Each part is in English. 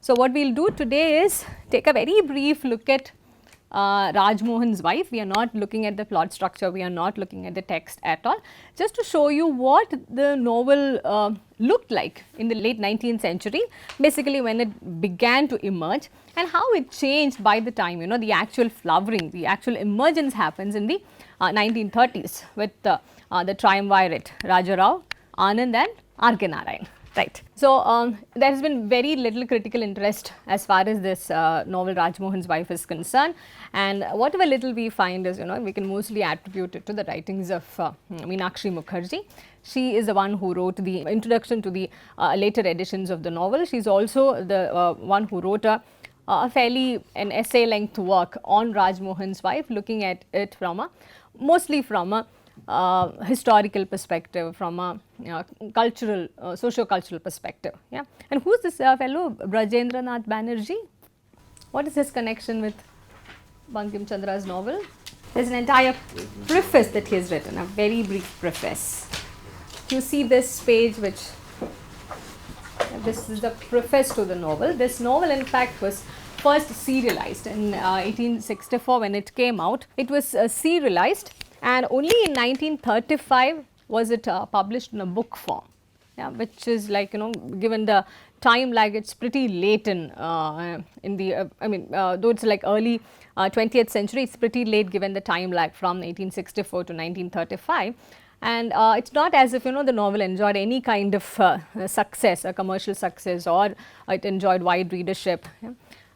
So, what we will do today is take a very brief look at Rajmohan's wife. We are not looking at the plot structure, we are not looking at the text at all, just to show you what the novel looked like in the late 19th century, basically when it began to emerge, and how it changed by the time the actual flowering, the actual emergence happens in the 1930s with the triumvirate Raja Rao, Anand and R.K. Narayan. Right. So, there has been very little critical interest as far as this novel Rajmohan's wife is concerned, and whatever little we find is we can mostly attribute it to the writings of Meenakshi Mukherjee. She is the one who wrote the introduction to the later editions of the novel. She is also the one who wrote an essay length work on Rajmohan's wife, looking at it from mostly from a historical perspective, from a cultural, socio-cultural perspective. Yeah. And who is this fellow Brajendranath Banerjee? What is his connection with Bankim Chandra's novel? There is an entire preface that he has written, a very brief preface. You see this page, which this is the preface to the novel. This novel in fact was first serialized in 1864 when it came out. It was serialized, and only in 1935 was it published in a book form, yeah, which is like given the time lag, it's pretty late in the though it's like early 20th century, it's pretty late given the time lag from 1864 to 1935. And it's not as if the novel enjoyed any kind of success, a commercial success, or it enjoyed wide readership. Yeah.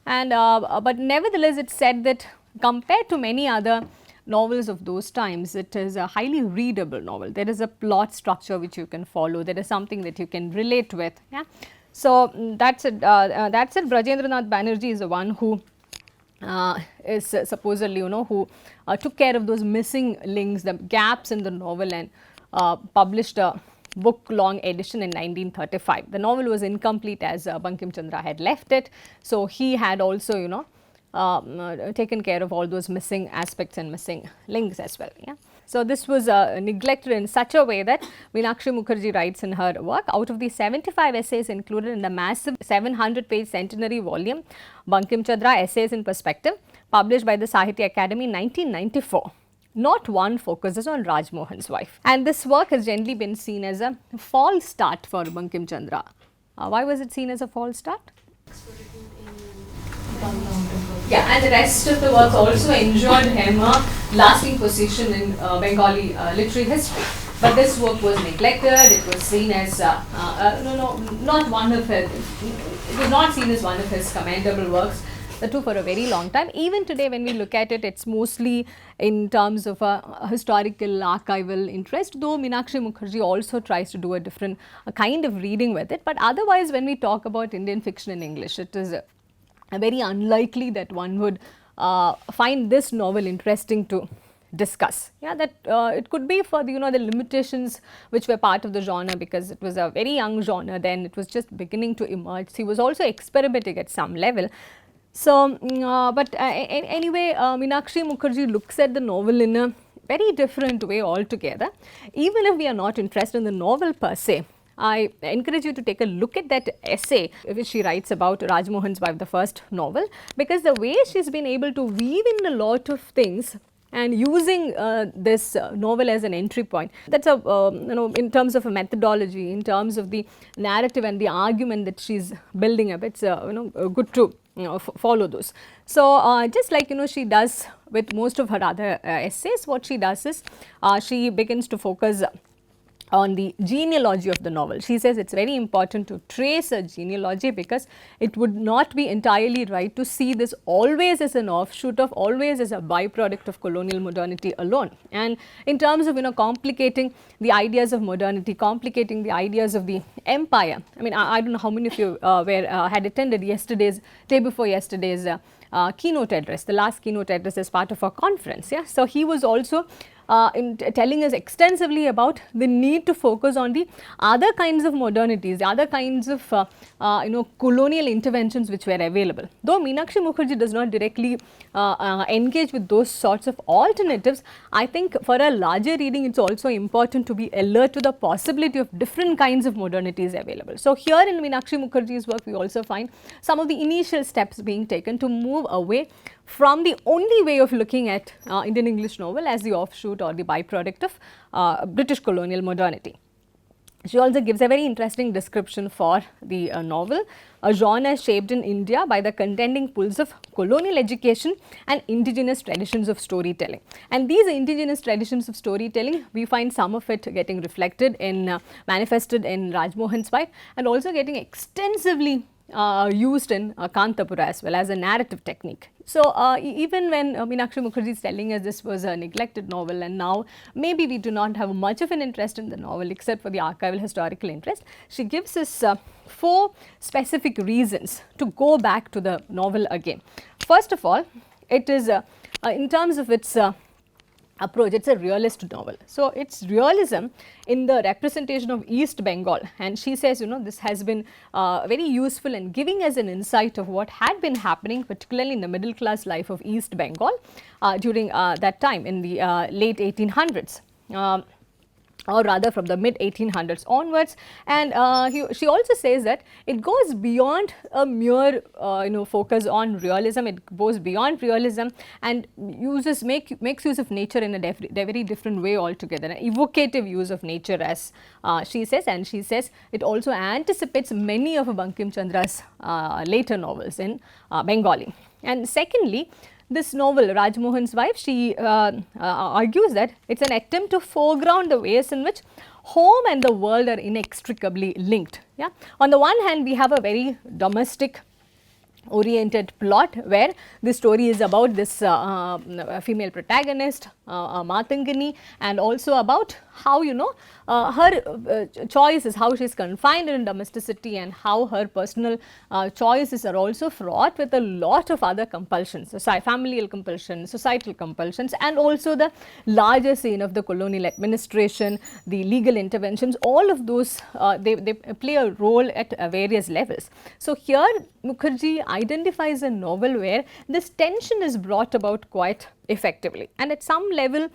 And but nevertheless, it's said that compared to many other novels of those times, it is a highly readable novel. There is a plot structure which you can follow. There is something that you can relate with. Yeah. So that's it. Brajendranath Banerjee is the one who is supposedly who took care of those missing links, the gaps in the novel, and published a book long edition in 1935. The novel was incomplete as Bankim Chandra had left it. So he had also taken care of all those missing aspects and missing links as well. Yeah. So this was neglected in such a way that Meenakshi Mukherjee writes in her work, out of the 75 essays included in the massive 700-page centenary volume Bankim Chandra Essays in Perspective, published by the Sahitya Academy in 1994, not one focuses on Rajmohan's wife. And this work has generally been seen as a false start for Bankim Chandra. Why was it seen as a false start? Yeah, and the rest of the work also enjoyed him a lasting position in Bengali literary history. But this work was neglected. It was seen as not one of his. It was not seen as one of his commendable works. The two for a very long time. Even today, when we look at it, it's mostly in terms of a historical archival interest. Though Meenakshi Mukherjee also tries to do a different kind of reading with it. But otherwise, when we talk about Indian fiction in English, it is very unlikely that one would find this novel interesting to discuss. Yeah, that it could be for the limitations which were part of the genre, because it was a very young genre then, it was just beginning to emerge. He was also experimenting at some level. So, anyway, Meenakshi Mukherjee looks at the novel in a very different way altogether. Even if we are not interested in the novel per se, I encourage you to take a look at that essay which she writes about Rajmohan's wife, the first novel, because the way she has been able to weave in a lot of things and using this novel as an entry point, that's a in terms of a methodology, in terms of the narrative and the argument that she is building up, it's good to follow those. So just like she does with most of her other essays, what she does is she begins to focus on the genealogy of the novel. She says it's very important to trace a genealogy, because it would not be entirely right to see this always as an offshoot of, always as a byproduct of colonial modernity alone. And in terms of complicating the ideas of modernity, complicating the ideas of the empire. I mean, I don't know how many of you had attended day before yesterday's keynote address, the last keynote address as part of a conference. Yeah. So he was also telling us extensively about the need to focus on the other kinds of modernities, the other kinds of colonial interventions which were available. Though Meenakshi Mukherjee does not directly engage with those sorts of alternatives, I think for a larger reading it is also important to be alert to the possibility of different kinds of modernities available. So, here in Meenakshi Mukherjee's work we also find some of the initial steps being taken to move away from the only way of looking at Indian English novel as the offshoot or the byproduct of British colonial modernity. She also gives a very interesting description for the novel, a genre shaped in India by the contending pulls of colonial education and indigenous traditions of storytelling. And these indigenous traditions of storytelling, we find some of it getting reflected in, manifested in Rajmohan's Wife, and also getting extensively used in Kanthapura as well as a narrative technique. So, even when Meenakshi Mukherjee is telling us this was a neglected novel and now maybe we do not have much of an interest in the novel except for the archival historical interest, she gives us 4 specific reasons to go back to the novel again. First of all, it is in terms of its approach, it is a realist novel. So, it is realism in the representation of East Bengal, and she says this has been very useful in giving us an insight of what had been happening, particularly in the middle class life of East Bengal during that time in the late 1800s. Or rather from the mid 1800s onwards, and she also says that it goes beyond a mere focus on realism, it goes beyond realism and makes use of nature in a very different way altogether, an evocative use of nature as she says, and she says it also anticipates many of Bankim Chandra's later novels in Bengali. And secondly, this novel Rajmohan's Wife, she argues that it is an attempt to foreground the ways in which home and the world are inextricably linked. Yeah? On the one hand, we have a very domestic oriented plot where the story is about this female protagonist Matangini, and also about how her choices, how she is confined in domesticity and how her personal choices are also fraught with a lot of other compulsions, familial compulsions, societal compulsions, and also the larger scene of the colonial administration, the legal interventions, all of those they play a role at various levels. So, here Mukherjee identifies a novel where this tension is brought about quite effectively, and at some level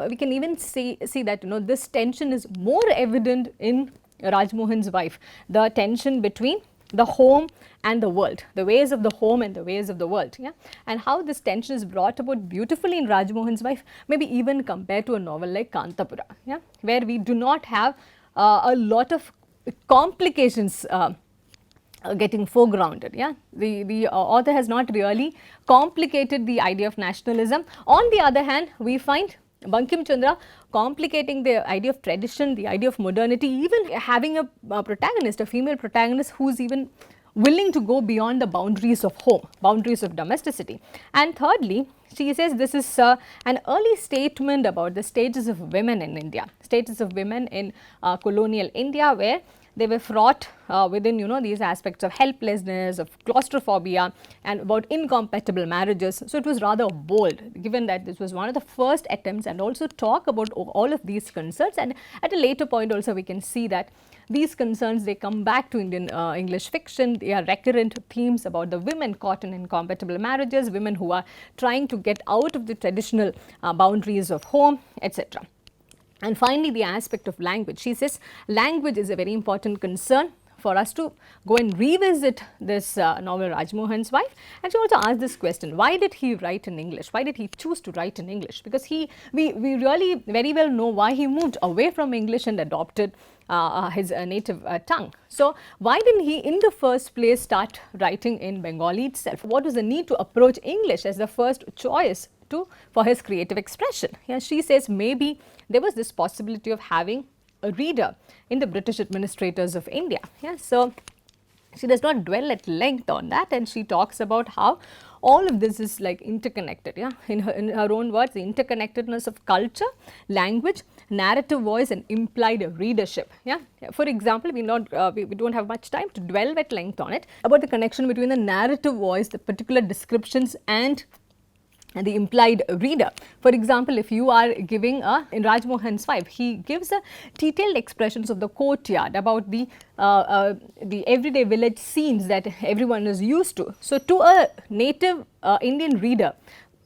we can even see that this tension is more evident in Rajmohan's Wife, the tension between the home and the world, the ways of the home and the ways of the world, yeah? And how this tension is brought about beautifully in Rajmohan's Wife, maybe even compared to a novel like Kanthapura, yeah? Where we do not have a lot of complications getting foregrounded. Yeah? The author has not really complicated the idea of nationalism. On the other hand, we find Bankim Chandra complicating the idea of tradition, the idea of modernity, even having a protagonist, a female protagonist who is even willing to go beyond the boundaries of home, boundaries of domesticity. And thirdly, she says this is an early statement about the status of women in India, status of women in colonial India, where they were fraught within these aspects of helplessness, of claustrophobia, and about incompatible marriages. So, it was rather bold, given that this was one of the first attempts, and also talk about all of these concerns, and at a later point also we can see that these concerns, they come back to Indian English fiction. They are recurrent themes about the women caught in incompatible marriages, women who are trying to get out of the traditional boundaries of home, etc. And finally, the aspect of language. She says language is a very important concern for us to go and revisit this novel Rajmohan's Wife. And she also asked this question, why did he write in English? Why did he choose to write in English? Because we really very well know why he moved away from English and adopted his native tongue. So, why didn't he in the first place start writing in Bengali itself? What was the need to approach English as the first choice for his creative expression? Yeah, she says maybe there was this possibility of having a reader in the British administrators of India. Yeah, so she does not dwell at length on that, and she talks about how all of this is like interconnected. Yeah, in her own words, the interconnectedness of culture, language, narrative voice, and implied readership. Yeah, for example, we don't have much time to dwell at length on it, about the connection between the narrative voice, the particular descriptions, and the implied reader. For example, if you are giving in Rajmohan's wife, he gives a detailed expressions of the courtyard, about the everyday village scenes that everyone is used to. So, to a native Indian reader,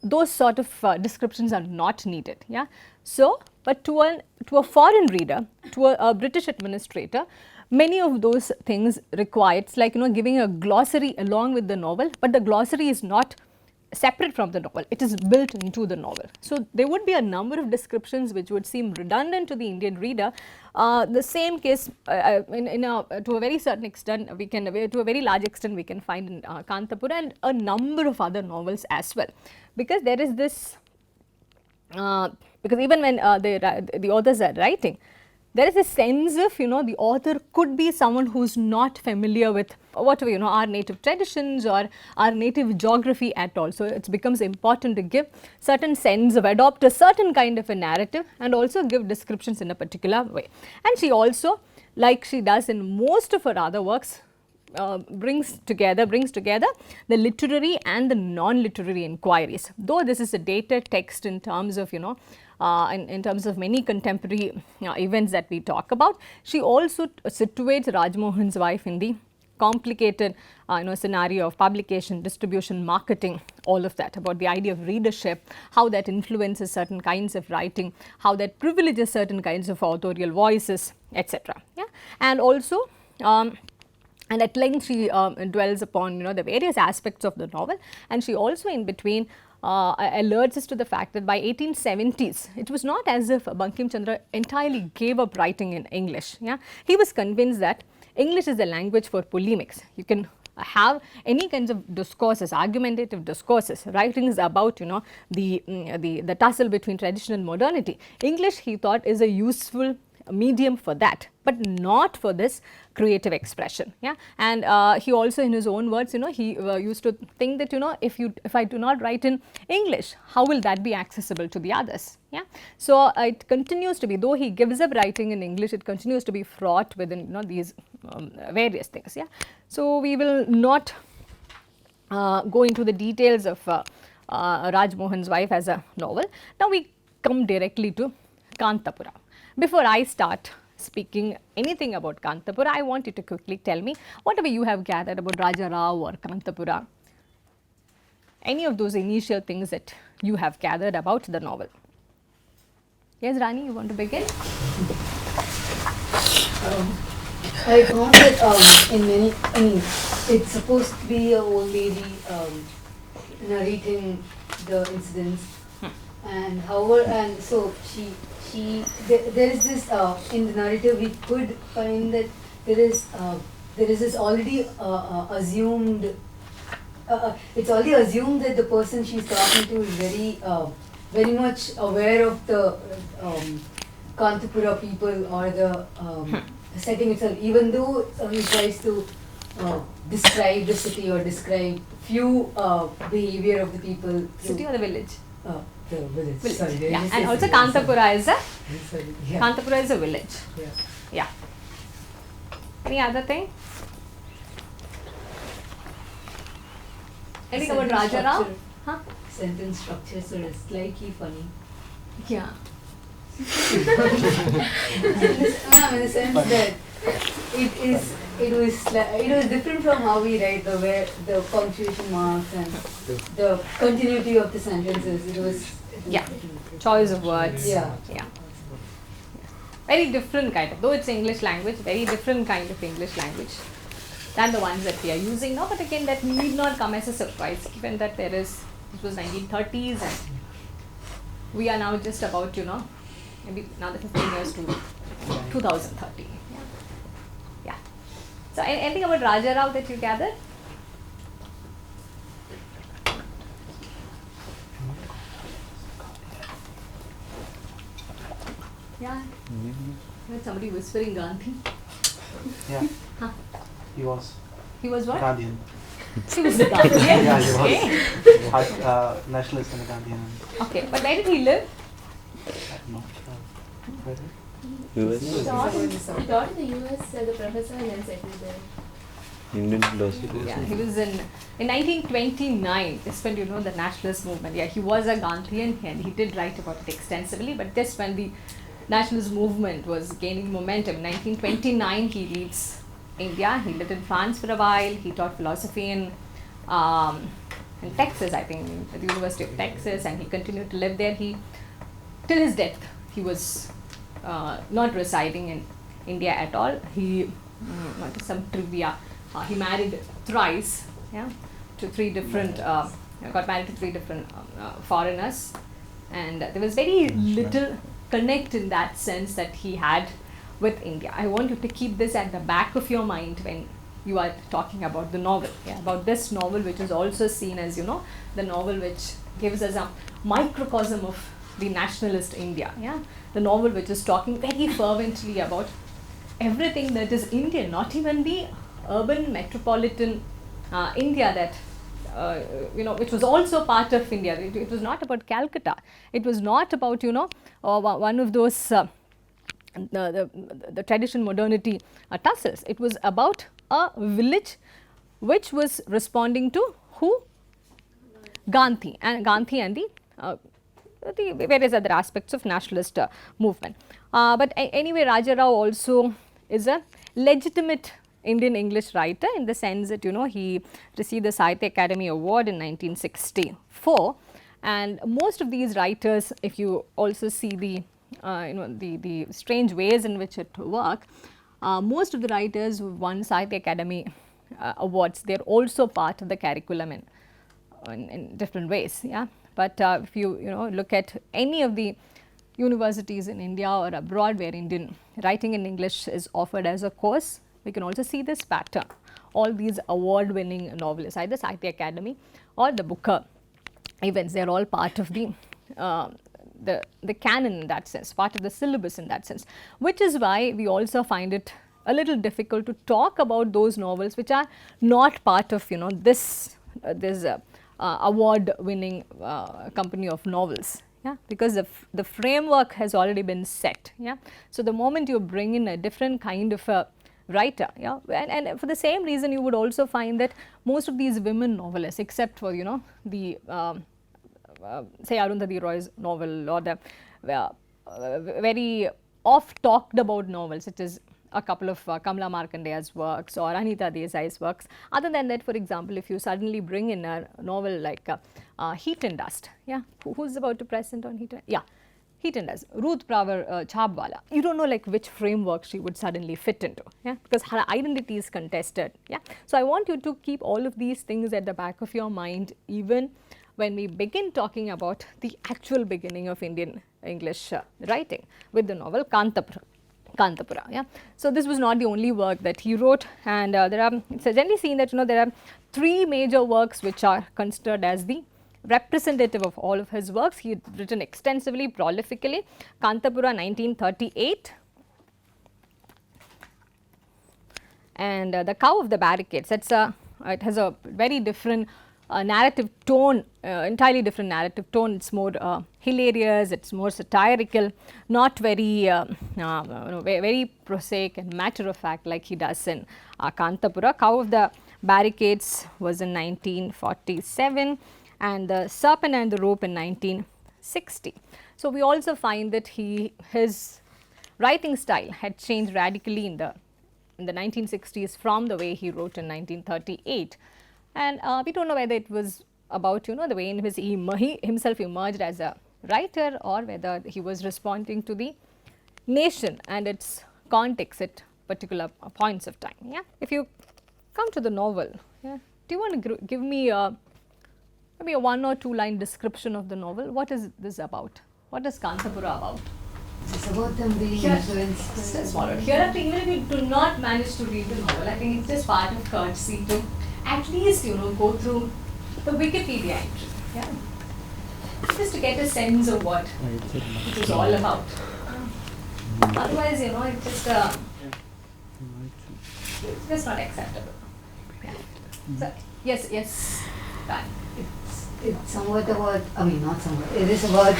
those sort of descriptions are not needed. Yeah. So, but to a foreign reader, to a British administrator, many of those things required. It's like, giving a glossary along with the novel, but the glossary is not separate from the novel, it is built into the novel. So, there would be a number of descriptions which would seem redundant to the Indian reader. The same case to a very certain extent, we can, to a very large extent, we can find in Kanthapura and a number of other novels as well, because there is this because even when the authors are writing, there is a sense of, the author could be someone who is not familiar with whatever, our native traditions or our native geography at all. So, it becomes important to give certain sense of, adopt a certain kind of a narrative and also give descriptions in a particular way. And she also, like she does in most of her other works, brings together the literary and the non-literary inquiries. Though this is a dated text in terms of, in terms of many contemporary events that we talk about, she also situates Rajmohan's wife in the complicated scenario of publication, distribution, marketing, all of that, about the idea of readership, how that influences certain kinds of writing, how that privileges certain kinds of authorial voices, etc. Yeah? And also and at length she dwells upon the various aspects of the novel, and she also in between alerts us to the fact that by 1870s, it was not as if Bankim Chandra entirely gave up writing in English. Yeah? He was convinced that English is a language for polemics. You can have any kinds of discourses, argumentative discourses, writings about the tussle between tradition and modernity. English, he thought, is a useful medium for that, but not for this creative expression. Yeah? And he also, in his own words, he used to think that if I do not write in English, how will that be accessible to the others? Yeah? So, it continues to be, though he gives up writing in English, it continues to be fraught within these various things. Yeah? So, we will not go into the details of Rajmohan's wife as a novel. Now, we come directly to Kanthapura. Before I start speaking anything about Kanthapura, I want you to quickly tell me whatever you have gathered about Raja Rao or Kanthapura, any of those initial things that you have gathered about the novel. Yes, Rani, you want to begin? I found that in many, it's supposed to be a old lady narrating the incidents, and however, and so there is this in the narrative we could find that there is this already assumed. It's already assumed that the person she's talking to is very much aware of the Kanthapura people or the setting itself, even though he tries to describe the city or describe few behavior of the people. City or the village? The village. Sorry, yeah. And also Kanthapura is Kanthapura is a village. Yeah. Yeah. Any other thing? Anything about Raja Rao? Huh? Sentence structure, so it's slightly funny. Yeah. In the sense that it was different from how we write the punctuation marks and the continuity of the sentences. It was choice of words. Yeah. Very different kind of, though it's English language, very different kind of English language than the ones that we are using now. But again, that need not come as a surprise, given that this was 1930s and we are now just about maybe another 15 years to 2030. Yeah. So, anything about Raja Rao that you gathered? Yeah. You heard somebody whispering Gandhi? Yeah. Huh? He was what? Gandhian. He was a Gandhian. Yeah, he was. Okay. Nationalist and a Gandhian. Okay, but where did he live? I'm not sure. Where did US? He taught in the US as a professor and then settled there. Indian philosophy. Yeah, he was in 1929. That's when the nationalist movement. Yeah, he was a Gandhian and he did write about it extensively. But just when the nationalist movement was gaining momentum, in 1929 he leaves India. He lived in France for a while. He taught philosophy in Texas, I think, at the University of Texas, and he continued to live there. Till his death, he was not residing in India at all. He, some trivia, he married thrice, to three different, got married to three different foreigners, and there was very little connect in that sense that he had with India. I want you to keep this at the back of your mind when you are talking about the novel, about this novel, which is also seen as, the novel which gives us a microcosm of the nationalist India, the novel which is talking very fervently about everything that is Indian, not even the urban metropolitan India that, which was also part of India. It was not about Calcutta. It was not about, one of those the tradition modernity tussles. It was about a village which was responding to who? Gandhi and the various other aspects of nationalist movement. But anyway, Raja Rao also is a legitimate Indian English writer in the sense that he received the Sahitya Academy Award in 1964, and most of these writers, if you also see the the strange ways in which it works, most of the writers who won Sahitya Academy awards, they are also part of the curriculum in different ways. But if you look at any of the universities in India or abroad where Indian writing in English is offered as a course, we can also see this pattern. All these award-winning novelists, either Sahitya Academy or the Booker events, they are all part of the canon in that sense, part of the syllabus in that sense, which is why we also find it a little difficult to talk about those novels which are not part of this award-winning company of novels. Because the framework has already been set. So the moment you bring in a different kind of a writer, and for the same reason you would also find that most of these women novelists, except for the say Arundhati Roy's novel or the very oft talked about novels, it is a couple of Kamala Markandeya's works or Anita Desai's works. Other than that, for example, if you suddenly bring in a novel like Heat and Dust, who's about to present on Heat and Heat and Dust, Ruth Praver Chhabwala, you don't know like which framework she would suddenly fit into, because her identity is contested. So I want you to keep all of these things at the back of your mind even when we begin talking about the actual beginning of Indian English writing with the novel Kanthapura. So this was not the only work that he wrote, and it's generally seen that there are three major works which are considered as the representative of all of his works. He had written extensively, prolifically. Kanthapura 1938, and The Cow of the Barricades. It has a very different narrative tone, entirely different narrative tone. It's more hilarious, it's more satirical, not very very prosaic and matter of fact like he does in Kanthapura. Cow of the Barricades was in 1947, and The Serpent and the Rope in 1960. So we also find that his writing style had changed radically in the 1960s from the way he wrote in 1938. And we don't know whether it was about the way in which he himself emerged as a writer, or whether he was responding to the nation and its context at particular points of time. If you come to the novel, do you want to give me maybe a 1 or 2 line description of the novel? What is this about? What is Kanthapura about? It's about them being influenced. Here, even if you do not manage to read the novel, I think it's just part of courtesy to at least go through the Wikipedia entry, just to get a sense of what it is all about. Otherwise, it's just not acceptable. So, yes, fine. It's somewhat about, not somewhat, it is about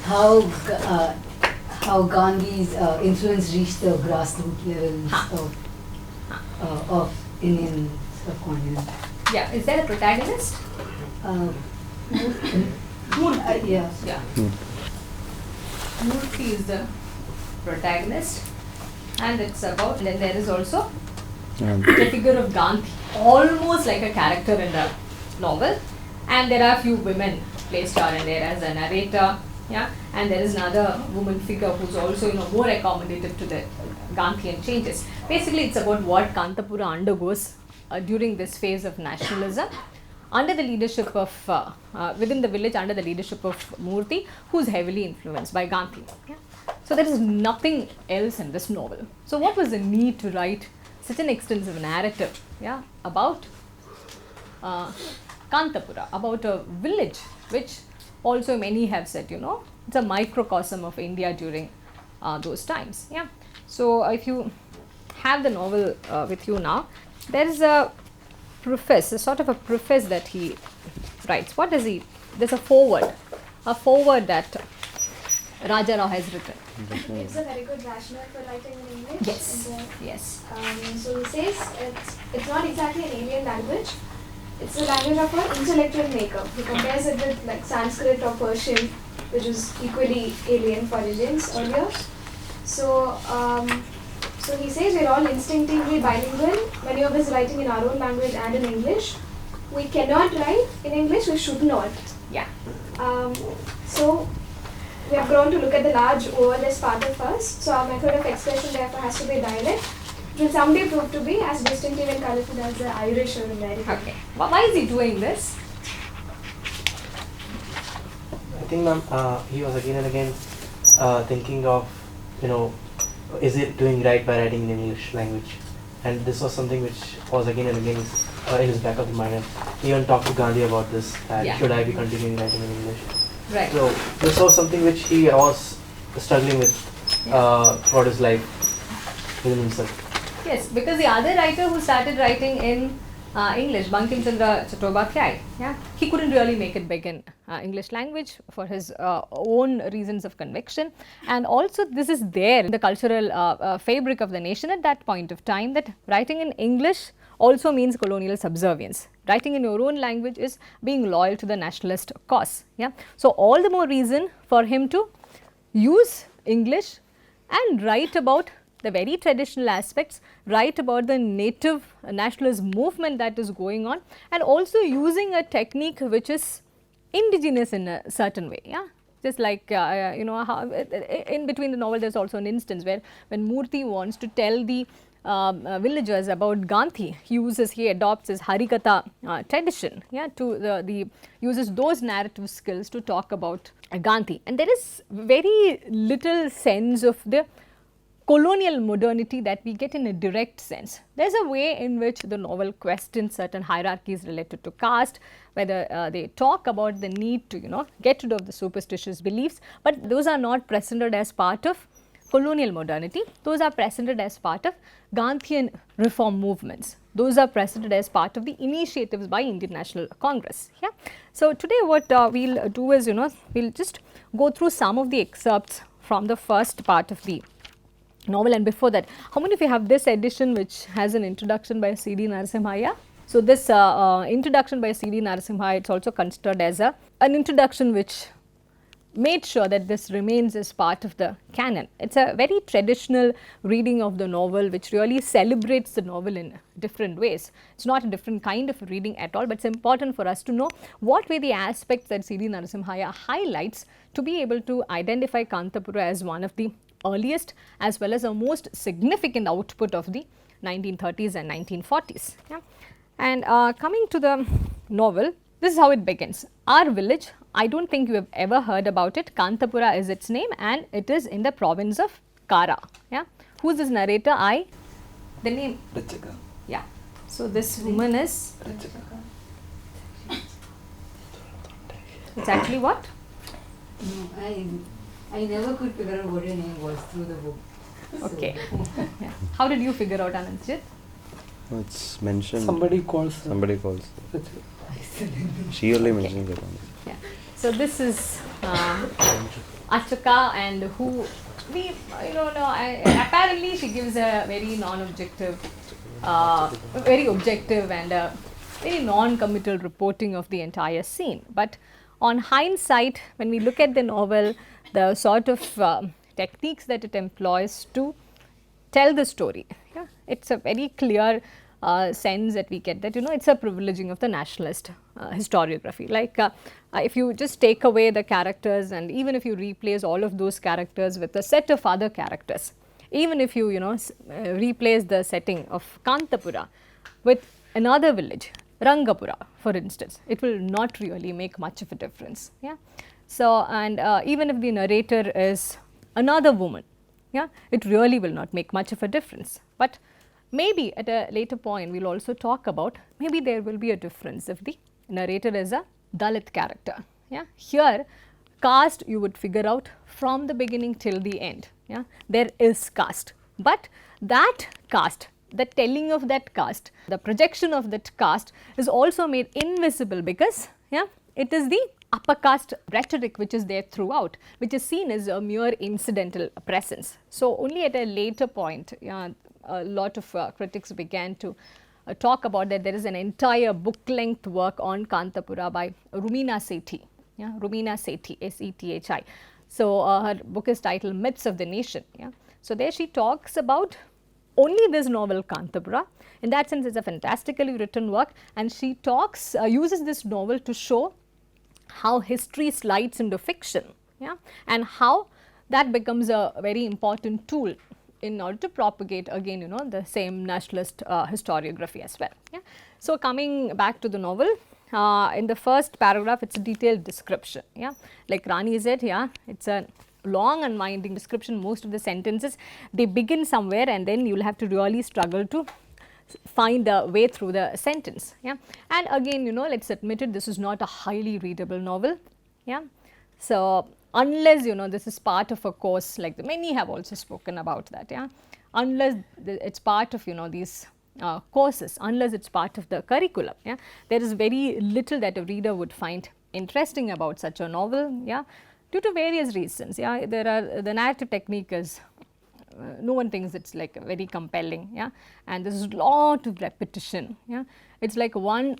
how Gandhi's influence reached the grassroots levels of Indian subcontinent. Yeah, is there a protagonist? Yeah. Yeah. Murthy is the protagonist, and it's about, then there is also the figure of Gandhi, almost like a character in the novel, and there are a few women placed here and there as a narrator, yeah, and there is another woman figure who's also, more accommodative to the Gandhian changes. Basically, it's about what Kanthapura undergoes during this phase of nationalism, under the leadership of, within the village, under the leadership of Murthy, who's heavily influenced by Gandhi. Yeah? So there is nothing else in this novel. So what was the need to write such an extensive narrative, yeah, about Kanthapura, about a village, which also many have said, it's a microcosm of India during those times. Yeah. So if you have the novel with you now, there is a preface, a sort of a preface that he writes. What does he? There's a foreword that Raja Rao has written. It gives a very good rationale for writing in English. Yes. Yes. So he says it's not exactly an alien language. It's the language of an intellectual maker. He compares it with like Sanskrit or Persian, which is equally alien for Indians earlier. So he says we're all instinctively bilingual. Many of us writing in our own language and in English. We cannot write in English. We should not. Yeah. So we have grown to look at the large world as part of us. So our method of expression therefore has to be dialect. It will someday prove to be as distinctive and colorful as the Irish or American. Okay. Why is he doing this? I think, ma'am, he was again and again thinking of, is it doing right by writing in English language? And this was something which was again and again in his back of the mind. And he even talked to Gandhi about this, that Yeah. should I be continuing writing in English? Right. So this was something which he was struggling with throughout his life within himself. Yes, because the other writer who started writing in English, Bankim Chandra Chattopadhyay, yeah, he couldn't really make it big in English language for his own reasons of conviction, and also this is there in the cultural fabric of the nation at that point of time, that writing in English also means colonial subservience. Writing in your own language is being loyal to the nationalist cause. Yeah, so all the more reason for him to use English and write about the very traditional aspects, write about the native nationalist movement that is going on, and also using a technique which is indigenous in a certain way. Yeah, just like how in between the novel there is also an instance where when Murthy wants to tell the villagers about Gandhi, he adopts his Harikatha tradition, yeah, to uses those narrative skills to talk about Gandhi, and there is very little sense of the colonial modernity that we get in a direct sense. There is a way in which the novel questions certain hierarchies related to caste, whether they talk about the need to get rid of the superstitious beliefs, but those are not presented as part of colonial modernity. Those are presented as part of Gandhian reform movements. Those are presented as part of the initiatives by Indian National Congress. Yeah. So today what we'll do is we'll just go through some of the excerpts from the first part of the novel, and before that, how many of you have this edition which has an introduction by C.D. Narasimhaiah? So this introduction by C.D. Narasimhaiah, it's also considered as an introduction which made sure that this remains as part of the canon. It's a very traditional reading of the novel which really celebrates the novel in different ways. It's not a different kind of reading at all, but it's important for us to know what were the aspects that C.D. Narasimhaiah highlights to be able to identify Kanthapura as one of the earliest as well as a most significant output of the 1930s and 1940s. Yeah. And coming to the novel, this is how it begins. Our village, I don't think you have ever heard about it. Kanthapura is its name, and it is in the province of Kara. Yeah. Who is this narrator? The name? Rachika. Yeah. So this woman is? Rachika. It's actually what? No, I never could figure out what your name was through the book. Okay. Yeah. How did you figure out, Anandjit? It's mentioned. Somebody calls. She only mentions it. Yeah. So this is Achaka, and who we apparently she gives a very non-objective very objective and very non-committal reporting of the entire scene. But on hindsight, when we look at the novel, the sort of techniques that it employs to tell the story, yeah, it's a very clear sense that we get that, you know, it's a privileging of the nationalist historiography. Like if you just take away the characters, and even if you replace all of those characters with a set of other characters, even if you, you know, replace the setting of Kanthapura with another village, Rangapura for instance, it will not really make much of a difference. Yeah. So, and even if the narrator is another woman, yeah, it really will not make much of a difference. But maybe at a later point we will also talk about, maybe there will be a difference if the narrator is a Dalit character. Yeah. Here caste you would figure out from the beginning till the end. Yeah. There is caste, but that caste, the telling of that caste, the projection of that caste is also made invisible because, yeah, it is the upper caste rhetoric which is there throughout, which is seen as a mere incidental presence. So, only at a later point, yeah, a lot of critics began to talk about that there is an entire book length work on Kanthapura by Rumina Sethi, yeah, Rumina Sethi, S-E-T-H-I. So, her book is titled Myths of the Nation. Yeah. So, there she talks about only this novel Kanthapura. In that sense, it is a fantastically written work, and she talks, uses this novel to show how history slides into fiction, yeah, and how that becomes a very important tool in order to propagate again, you know, the same nationalist historiography as well. Yeah. So, coming back to the novel, in the first paragraph it is a detailed description, yeah, like Rani said, yeah, it is a long and winding description. Most of the sentences, they begin somewhere and then you will have to really struggle to find a way through the sentence. Yeah. And again, you know, let us admit it, this is not a highly readable novel. Yeah. So, unless, you know, this is part of a course, like many have also spoken about that, yeah, unless it is part of, you know, these courses, unless it is part of the curriculum, yeah, there is very little that a reader would find interesting about such a novel, yeah, due to various reasons. Yeah, there are, the narrative technique is no one thinks it is like very compelling, yeah, and there is a lot of repetition. Yeah, it is like one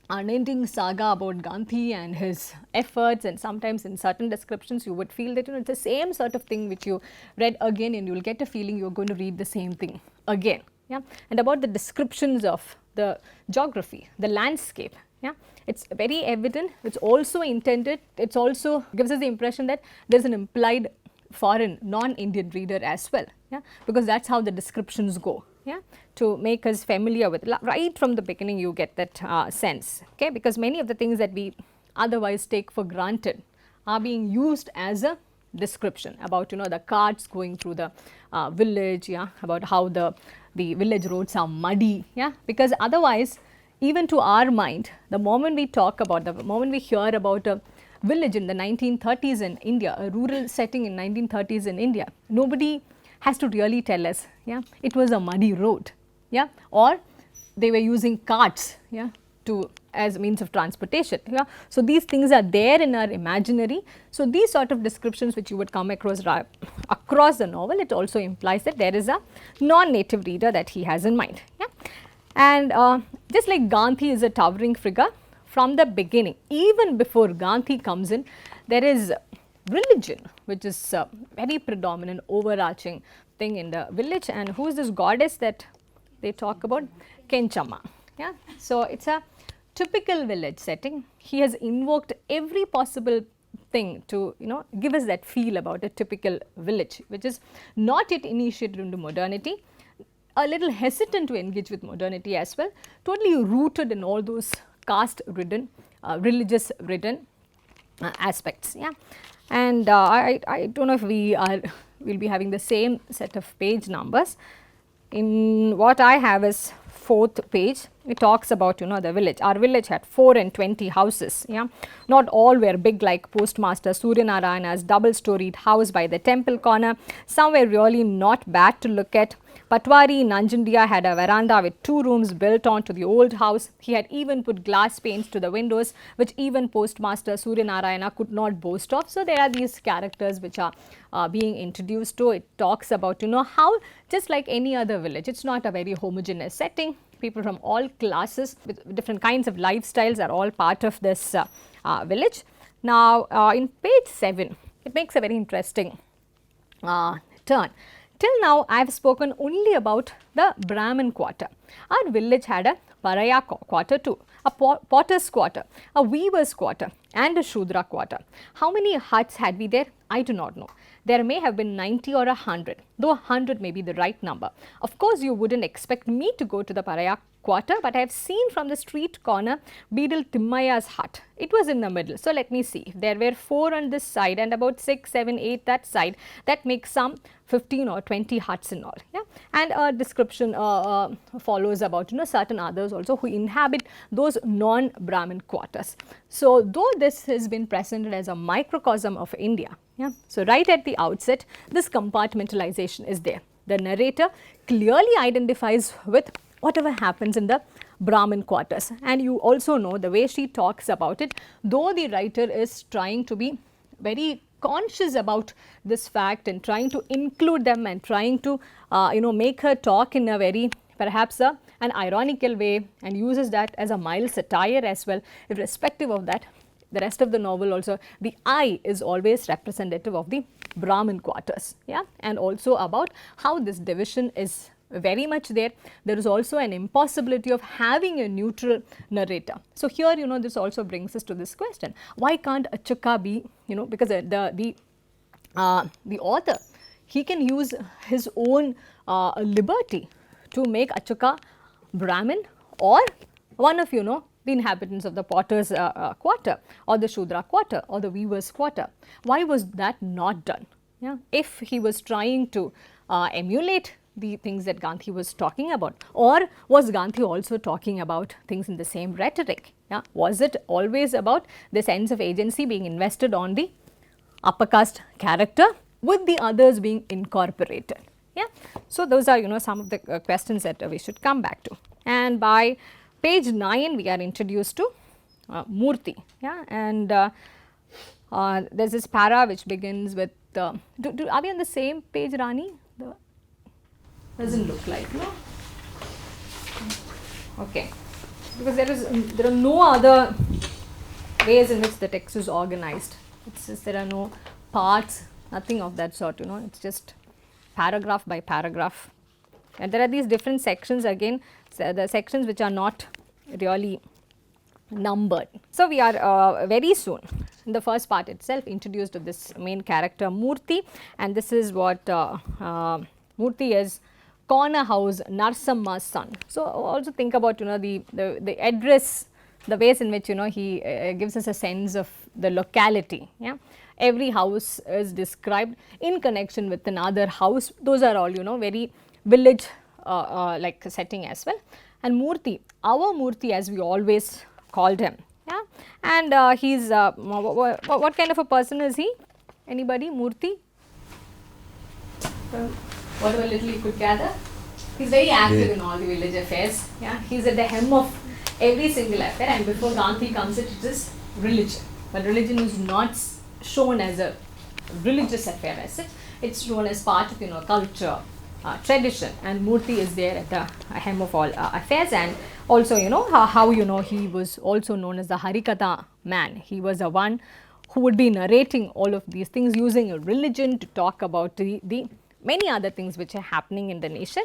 unending saga about Gandhi and his efforts, and sometimes in certain descriptions you would feel that, you know, it is the same sort of thing which you read again and you will get a feeling you are going to read the same thing again. Yeah, and about the descriptions of the geography, the landscape, yeah, it is very evident, it is also intended, it also gives us the impression that there is an implied foreign non-Indian reader as well, yeah, because that is how the descriptions go, yeah, to make us familiar with, right from the beginning you get that sense, okay, because many of the things that we otherwise take for granted are being used as a description about, you know, the carts going through the village, yeah, about how the village roads are muddy, yeah, because otherwise even to our mind, the moment we talk about, the moment we hear about a village in the 1930s in India, a rural setting in 1930s in India, nobody has to really tell us, yeah, it was a muddy road, yeah, or they were using carts, yeah, to as a means of transportation. Yeah. So, these things are there in our imaginary. So, these sort of descriptions which you would come across the novel, it also implies that there is a non-native reader that he has in mind. Yeah. And just like Gandhi is a towering figure from the beginning, even before Gandhi comes in, there is religion which is a very predominant overarching thing in the village. And who is this goddess that they talk about? Kenchamma. Yeah. So, it is a typical village setting. He has invoked every possible thing to, you know, give us that feel about a typical village, which is not yet initiated into modernity, a little hesitant to engage with modernity as well, totally rooted in all those caste ridden, religious ridden aspects. Yeah. And I do not know if we will be having the same set of page numbers. In what I have is 4th page, it talks about, you know, the village. Our village had 4 and 20 houses, yeah. Not all were big like Postmaster Suryanarayana's double-storied house by the temple corner. Some were really not bad to look at. Patwari Nanjandia had a veranda with 2 rooms built onto the old house. He had even put glass panes to the windows, which even postmaster Suryanarayana could not boast of. So there are these characters which are being introduced to. It talks about, you know, how just like any other village, it's not a very homogeneous setting. People from all classes with different kinds of lifestyles are all part of this village. Now, in page 7, it makes a very interesting turn. Till now, I have spoken only about the Brahmin quarter. Our village had a Paraya quarter too, a potter's quarter, a weaver's quarter and a Shudra quarter. How many huts had we there? I do not know. There may have been 90 or 100, though 100 may be the right number. Of course, you wouldn't expect me to go to the Paraya quarter, but I have seen from the street corner Beadle Timmaya's hut. It was in the middle. So, let me see. There were 4 on this side and about 6, 7, 8 that side. That makes some 15 or 20 huts in all. Yeah? And a description follows about, you know, certain others also who inhabit those non-Brahmin quarters. So, though this has been presented as a microcosm of India, yeah? So, right at the outset, this compartmentalization is there. The narrator clearly identifies with whatever happens in the Brahmin quarters, and you also know the way she talks about it, though the writer is trying to be very conscious about this fact and trying to include them and trying to you know, make her talk in a very perhaps an ironical way, and uses that as a mild satire as well. Irrespective of that, the rest of the novel also, the I is always representative of the Brahmin quarters, yeah, and also about how this division is very much there. There is also an impossibility of having a neutral narrator. So, here, you know, this also brings us to this question, why can't Achukka be, you know, because the author, he can use his own liberty to make Achukka Brahmin or one of, you know, the inhabitants of the potter's quarter or the Shudra quarter or the weaver's quarter. Why was that not done? Yeah? If he was trying to emulate the things that Gandhi was talking about, or was Gandhi also talking about things in the same rhetoric? Yeah? Was it always about the sense of agency being invested on the upper caste character with the others being incorporated? Yeah? So, those are, you know, some of the questions that we should come back to. And by page 9, we are introduced to Murti. Yeah? And there is this para which begins with, are we on the same page, Rani? Doesn't look like, no? Okay, because there are no other ways in which the text is organized. It's just there are no parts, nothing of that sort, you know, it's just paragraph by paragraph. And there are these different sections again, so the sections which are not really numbered. So, we are very soon in the first part itself introduced to this main character Murti, and this is what Murti is. Corner house, Narsamma's son. So, also think about, you know, the address, the ways in which, you know, he gives us a sense of the locality. Yeah? Every house is described in connection with another house. Those are all, you know, very village like setting as well. And Murti, our Murti as we always called him. Yeah? And he is, what kind of a person is he? Anybody? Murti? Whatever little you could gather, he is very active in all the village affairs. Yeah, he is at the hem of every single affair, and before Gandhi comes, it is religion. But religion is not shown as a religious affair as such; it's shown as part of, you know, culture, tradition, and Murti is there at the hem of all affairs. And also, you know, how you know he was also known as the Harikatha man. He was the one who would be narrating all of these things using a religion to talk about the many other things which are happening in the nation.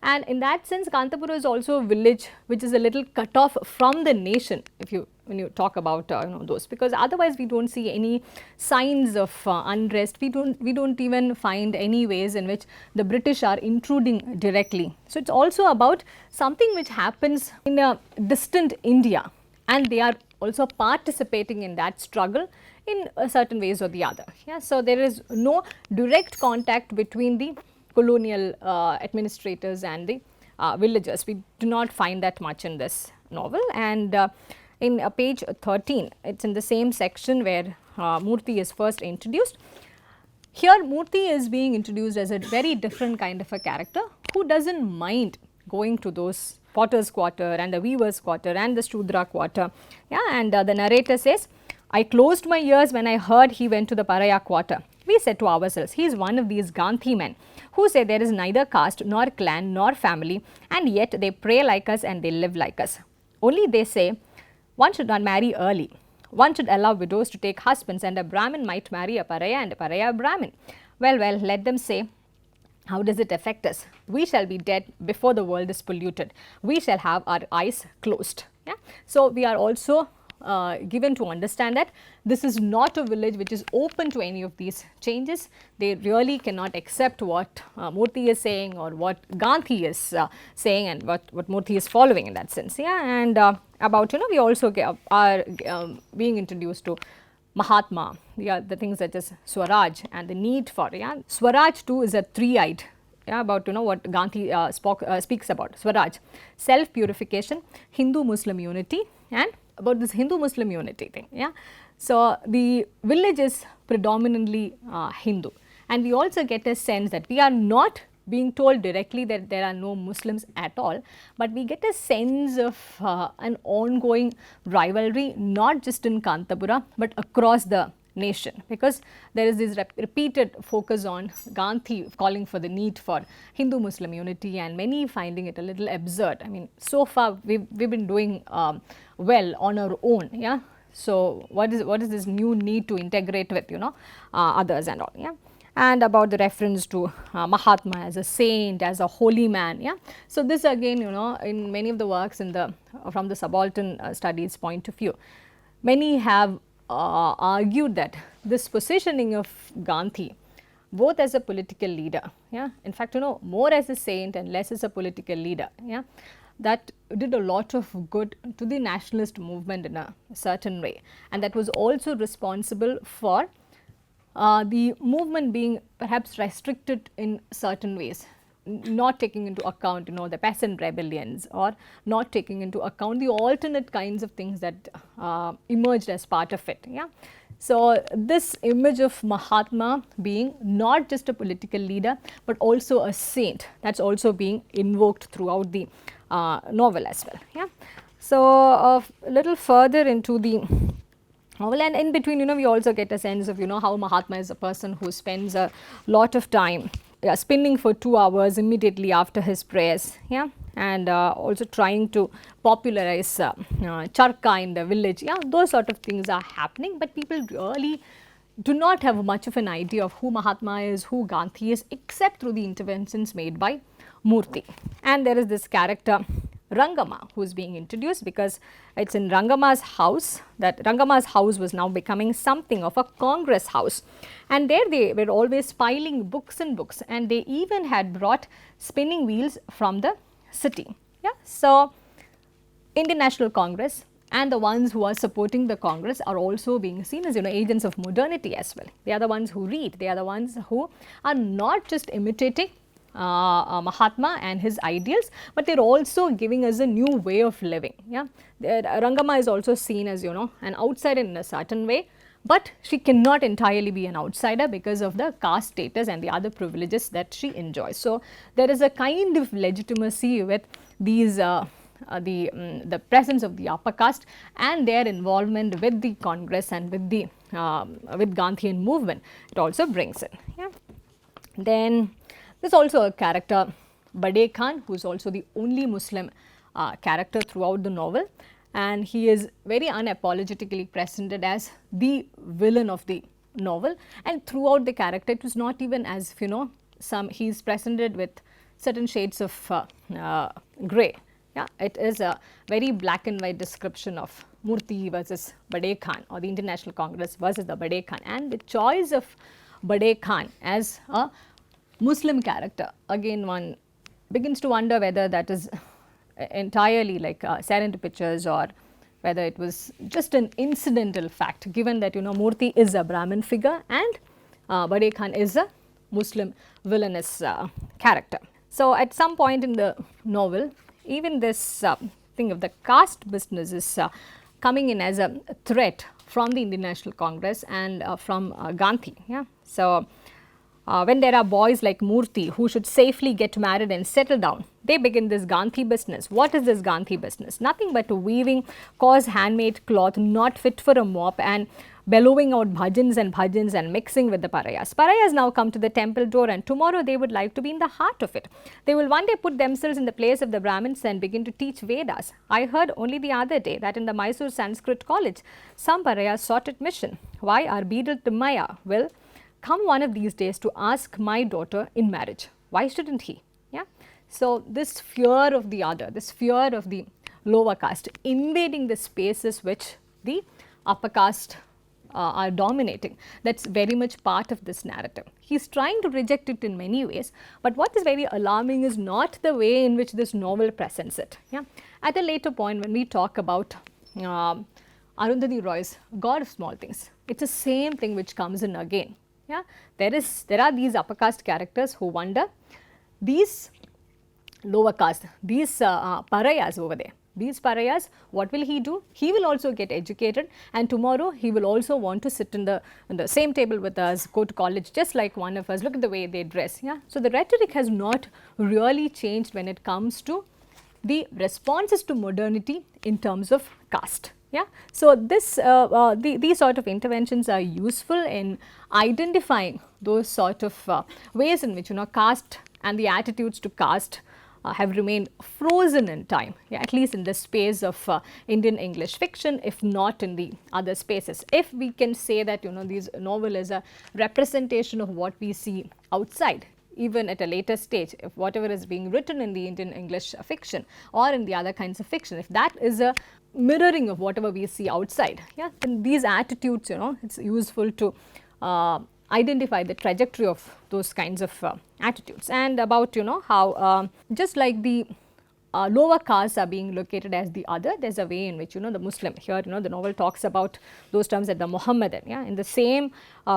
And in that sense, Kanthapura is also a village which is a little cut off from the nation, if you when you talk about you know, those, because otherwise we don't see any signs of unrest. We don't even find any ways in which the British are intruding directly. So, it's also about something which happens in a distant India, and they are also participating in that struggle in certain ways or the other. Yeah? So, there is no direct contact between the colonial administrators and the villagers. We do not find that much in this novel. And in page 13, it is in the same section where Murti is first introduced. Here Murti is being introduced as a very different kind of a character who doesn't mind going to those potter's quarter and the weaver's quarter and the Shudra quarter. Yeah, and the narrator says, I closed my ears when I heard he went to the Paraya quarter. We said to ourselves, he is one of these Gandhi men who say there is neither caste nor clan nor family, and yet they pray like us and they live like us. Only they say one should not marry early. One should allow widows to take husbands, and a Brahmin might marry a Paraya and a Paraya a Brahmin. Well, let them say. How does it affect us? We shall be dead before the world is polluted. We shall have our eyes closed. Yeah? So, we are also given to understand that this is not a village which is open to any of these changes. They really cannot accept what Murthy is saying or what Gandhi is saying and what Murthy is following in that sense. Yeah? And about, we also are being introduced to Mahatma, the things such as Swaraj and the need for, Swaraj too is a three-eyed, about what Gandhi speaks about. Swaraj, self-purification, Hindu-Muslim unity, and about this Hindu-Muslim unity thing. So, the village is predominantly Hindu, and we also get a sense that we are not being told directly that there are no Muslims at all, but we get a sense of an ongoing rivalry, not just in Kanthapura, but across the nation, because there is this repeated focus on Gandhi calling for the need for Hindu-Muslim unity, and many finding it a little absurd. I mean, so far we've been doing well on our own. So, what is this new need to integrate with others and all. And about the reference to Mahatma as a saint, as a holy man. So, this again in many of the works from the subaltern studies point of view, many have argued that this positioning of Gandhi both as a political leader, in fact more as a saint and less as a political leader, that did a lot of good to the nationalist movement in a certain way, and that was also responsible for the movement being perhaps restricted in certain ways, not taking into account the peasant rebellions, or not taking into account the alternate kinds of things that emerged as part of it. So, this image of Mahatma being not just a political leader, but also a saint, that is also being invoked throughout the novel as well. So, a little further into the novel, and in between we also get a sense of how Mahatma is a person who spends a lot of time spinning for 2 hours immediately after his prayers, and also trying to popularize charka in the village. Those sort of things are happening, but people really do not have much of an idea of who Mahatma is, who Gandhi is, except through the interventions made by Murthy. And there is this character Rangama who is being introduced, because it is in Rangama's house that Rangama's house was now becoming something of a congress house, and there they were always piling books and books, and they even had brought spinning wheels from the city. So, Indian National Congress and the ones who are supporting the Congress are also being seen as agents of modernity as well. They are the ones who read, they are the ones who are not just imitating Mahatma and his ideals, but they are also giving us a new way of living. Rangama is also seen as an outsider in a certain way, but she cannot entirely be an outsider because of the caste status and the other privileges that she enjoys. So, there is a kind of legitimacy with these the presence of the upper caste and their involvement with the Congress and with the with Gandhian movement. It also brings in. Then there is also a character Bade Khan, who is also the only Muslim character throughout the novel, and he is very unapologetically presented as the villain of the novel, and throughout the character it was not even as if he is presented with certain shades of grey. It is a very black and white description of Murthy versus Bade Khan, or the International Congress versus the Bade Khan, and the choice of Bade Khan as a Muslim character, again one begins to wonder whether that is entirely like serendipitous, or whether it was just an incidental fact, given that Murthy is a Brahmin figure and Bade Khan is a Muslim villainous character. So, at some point in the novel, even this thing of the caste business is coming in as a threat from the Indian National Congress and from Gandhi. So, when there are boys like Murthy who should safely get married and settle down, they begin this Gandhi business. What is this Gandhi business? Nothing but weaving coarse handmade cloth not fit for a mop and bellowing out bhajans and mixing with the parayas. Parayas now come to the temple door, and tomorrow they would like to be in the heart of it. They will one day put themselves in the place of the Brahmins and begin to teach Vedas. I heard only the other day that in the Mysore Sanskrit College, some parayas sought admission. Why? Our beadle Timaya will come one of these days to ask my daughter in marriage. Why shouldn't he? Yeah. So this fear of the other, this fear of the lower caste invading the spaces which the upper caste are dominating, that's very much part of this narrative. He is trying to reject it in many ways, but what is very alarming is not the way in which this novel presents it. Yeah. At a later point, when we talk about Arundhati Roy's God of Small Things, it's the same thing which comes in again. Yeah. There are these upper caste characters who wonder, these lower caste, these parayas over there. These parayas, what will he do? He will also get educated, and tomorrow he will also want to sit in the same table with us, go to college just like one of us. Look at the way they dress. Yeah. So the rhetoric has not really changed when it comes to the responses to modernity in terms of caste. Yeah. So this these sort of interventions are useful in identifying those sort of ways in which caste and the attitudes to caste have remained frozen in time, yeah, at least in the space of Indian English fiction, if not in the other spaces. If we can say that this novel is a representation of what we see outside, even at a later stage, if whatever is being written in the Indian English fiction or in the other kinds of fiction, if that is a mirroring of whatever we see outside, yeah, then these attitudes, it's useful to identify the trajectory of those kinds of attitudes. And about how just like the lower castes are being located as the other, there is a way in which the Muslim, here the novel talks about those terms as the Mohammedan. Yeah? In the same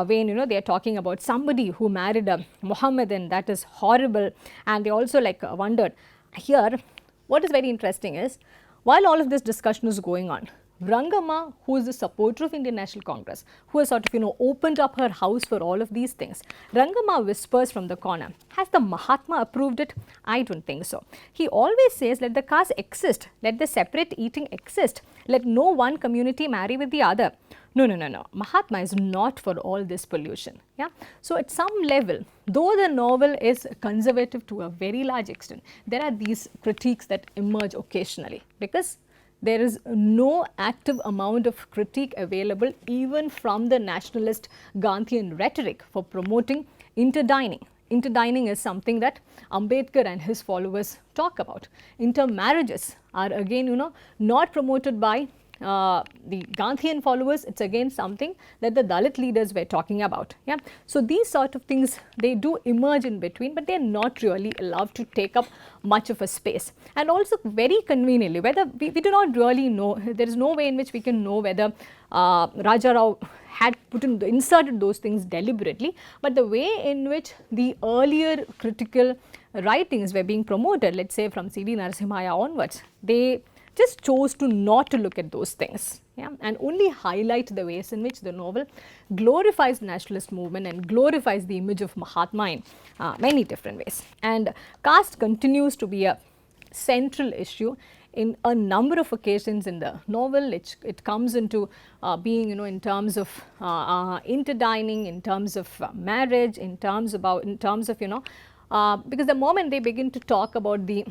vein, they are talking about somebody who married a Mohammedan, that is horrible, and they also wondered. Here what is very interesting is, while all of this discussion is going on, Rangamma, who is the supporter of Indian National Congress, who has sort of opened up her house for all of these things, Rangamma whispers from the corner, has the Mahatma approved it? I don't think so. He always says, let the caste exist, let the separate eating exist, let no one community marry with the other. No, no, no, no. Mahatma is not for all this pollution. Yeah. So at some level, though the novel is conservative to a very large extent, there are these critiques that emerge occasionally, because there is no active amount of critique available even from the nationalist Gandhian rhetoric for promoting interdining. Interdining is something that Ambedkar and his followers talk about. Intermarriages are again not promoted by the Gandhian followers. It's again something that the Dalit leaders were talking about. Yeah. So these sort of things, they do emerge in between, but they are not really allowed to take up much of a space. And also very conveniently, whether we do not really know, there is no way in which we can know whether Raja Rao had inserted those things deliberately, but the way in which the earlier critical writings were being promoted, let's say from C.D. Narasimhaya onwards, they just chose to not to look at those things, yeah, and only highlight the ways in which the novel glorifies the nationalist movement and glorifies the image of Mahatma in many different ways. And caste continues to be a central issue in a number of occasions in the novel. It comes into being in terms of interdining, in terms of marriage, in terms of because the moment they begin to talk about the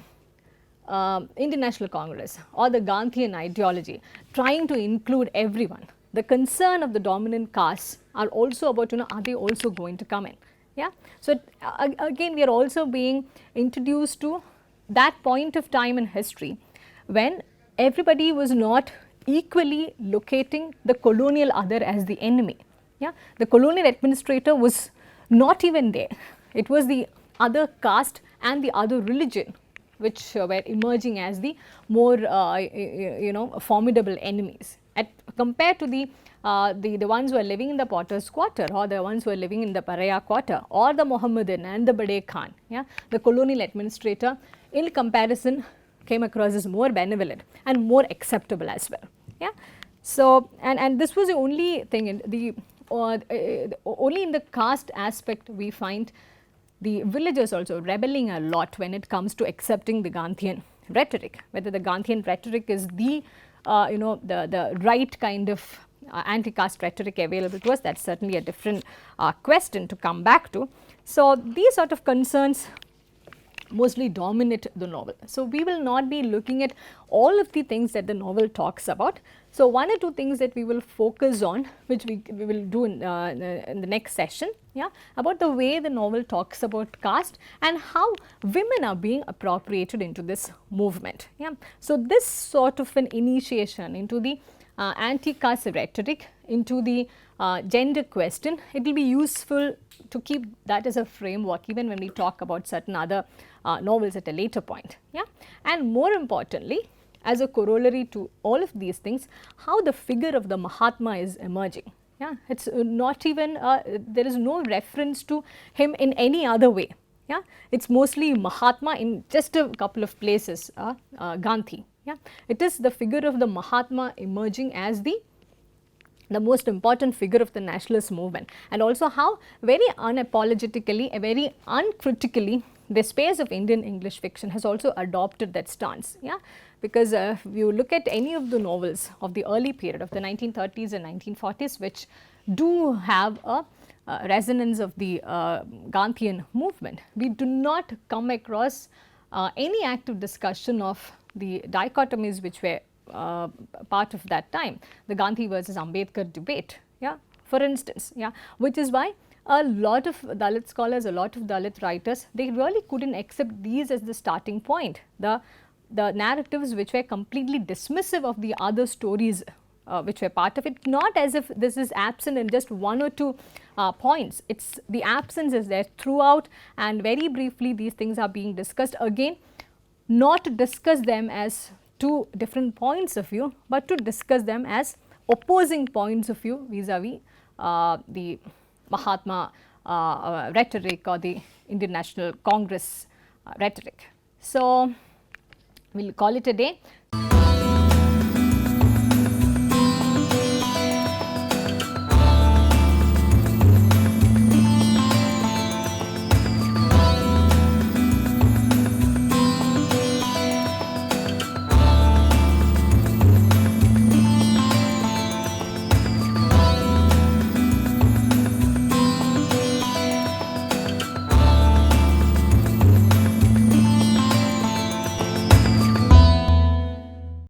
Indian National Congress or the Gandhian ideology, trying to include everyone, the concern of the dominant castes are also about are they also going to come in? Yeah. So again, we are also being introduced to that point of time in history when everybody was not equally locating the colonial other as the enemy. Yeah. The colonial administrator was not even there. It was the other caste and the other religion which were emerging as the more formidable enemies, compared to the ones who are living in the potter's quarter, or the ones who are living in the Paraya quarter, or the Mohammedan and the Bade Khan. Yeah? The colonial administrator in comparison came across as more benevolent and more acceptable as well. Yeah? So, and this was the only thing in the only in the caste aspect we find the villagers also rebelling a lot when it comes to accepting the Gandhian rhetoric. Whether the Gandhian rhetoric is the the right kind of anti-caste rhetoric available to us, that is certainly a different question to come back to. So, these sort of concerns mostly dominate the novel. So, we will not be looking at all of the things that the novel talks about. So, one or two things that we will focus on, which we will do in the next session, yeah, about the way the novel talks about caste and how women are being appropriated into this movement. Yeah. So, this sort of an initiation into the anti-caste rhetoric, into the gender question, it will be useful to keep that as a framework even when we talk about certain other novels at a later point. Yeah. And more importantly, as a corollary to all of these things, how the figure of the Mahatma is emerging. Yeah. It is not even, there is no reference to him in any other way. Yeah. It is mostly Mahatma in just a couple of places, Gandhi. Yeah. It is the figure of the Mahatma emerging as the most important figure of the nationalist movement, and also how very unapologetically, very uncritically the space of Indian English fiction has also adopted that stance. Yeah. Because if you look at any of the novels of the early period of the 1930s and 1940s, which do have a resonance of the Gandhian movement, we do not come across any active discussion of the dichotomies which were part of that time, the Gandhi versus Ambedkar debate, yeah, for instance, yeah, which is why a lot of Dalit scholars, a lot of Dalit writers, they really could not accept these as the starting point, the narratives which were completely dismissive of the other stories which were part of it, not as if this is absent in just one or two points. It is the absence is there throughout, and very briefly these things are being discussed again, not to discuss them as two different points of view, but to discuss them as opposing points of view vis-a-vis the Mahatma rhetoric or the Indian National Congress rhetoric. So, we will call it a day.